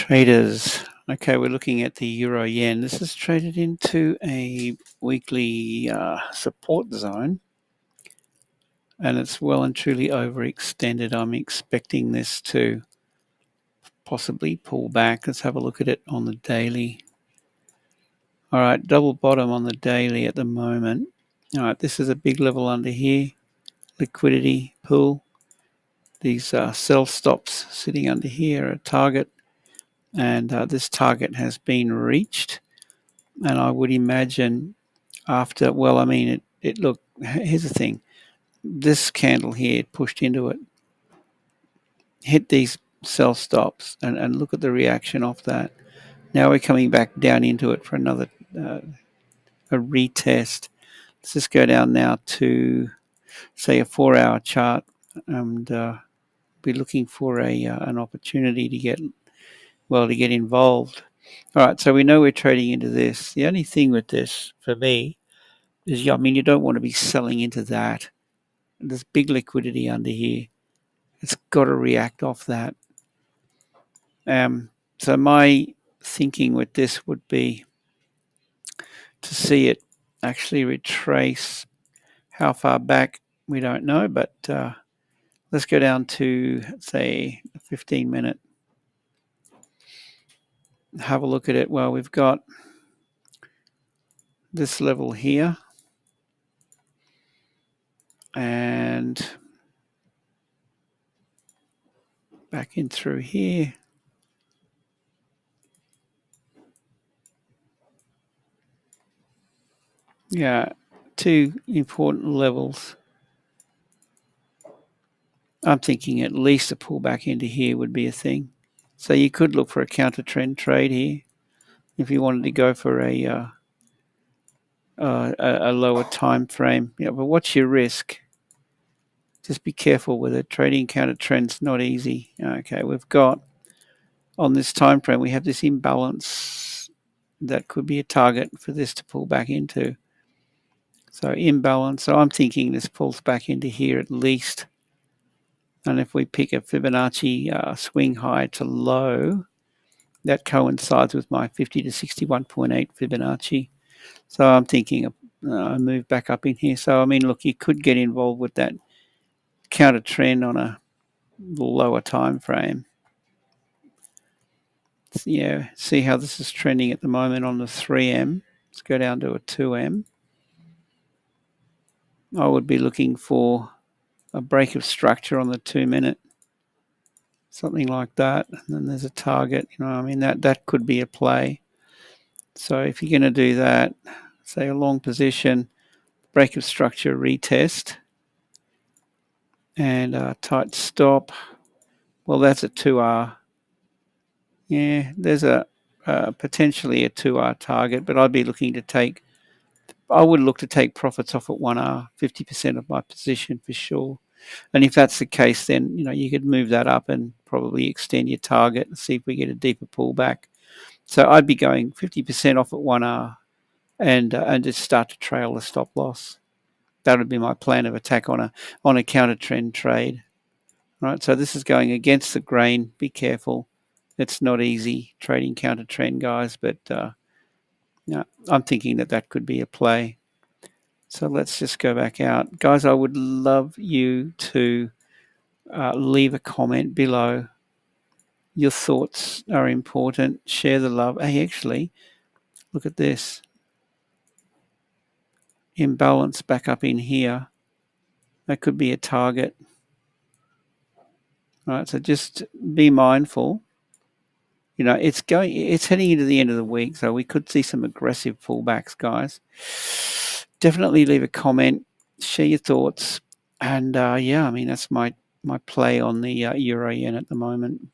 Traders. Okay, we're looking at the euro yen. This is traded into a weekly support zone, and it's well and truly overextended. I'm expecting this to possibly pull back. Let's have a look at it on the daily. All right, double bottom on the daily at the moment. All right, this is a big level under here. Liquidity pool. These sell stops sitting under here are a target, and this target has been reached. And I would imagine after, well, I mean, it look, here's the thing. This candle here, it pushed into it, hit these sell stops, and look at the reaction off that. Now we're coming back down into it for another, a retest. Let's just go down now to, say, a 4-hour chart and be looking for an opportunity to get involved. All right, so we know we're trading into this. The only thing with this, for me, is, I mean, you don't want to be selling into that. There's big liquidity under here. It's got to react off that. So my thinking with this would be to see it actually retrace. How far back, we don't know, but let's go down to, say, a 15-minute. Have a look at it. Well, we've got this level here, and back in through here. Yeah, two important levels. I'm thinking at least a pullback into here would be a thing. So you could look for a counter trend trade here if you wanted to go for a lower time frame. Yeah, but what's your risk? Just be careful with it. Trading counter trend's not easy. Okay, we've got on this time frame we have this imbalance that could be a target for this to pull back into. So imbalance. So I'm thinking this pulls back into here at least. And if we pick a Fibonacci swing high to low, that coincides with my 50 to 61.8 Fibonacci. So I'm thinking a move back up in here. So, I mean, look, you could get involved with that counter trend on a lower time frame. Yeah, see how this is trending at the moment on the 3M. Let's go down to a 2M. I would be looking for a break of structure on the 2-minute, something like that. And then there's a target. You know, I mean, that could be a play. So if you're going to do that, say a long position, break of structure, retest, and a tight stop. Well, that's a 2R. Yeah, there's a potentially a 2R target, but I'd be looking to take. I would look to take profits off at 1R, 50% of my position for sure. And if that's the case, then you could move that up and probably extend your target and see if we get a deeper pullback. So I'd be going 50% off at 1R and just start to trail the stop loss. That would be my plan of attack on a counter trend trade. Right, so this is going against the grain. Be careful. It's not easy trading counter trend, guys, but I'm thinking that could be a play. So let's just go back out. Guys, I would love you to leave a comment below. Your thoughts are important. Share the love. Hey, actually, look at this. Imbalance back up in here. That could be a target. All right, so just be mindful. It's heading into the end of the week, so we could see some aggressive pullbacks, guys. Definitely leave a comment, share your thoughts, and yeah, I mean, that's my play on the euro yen at the moment.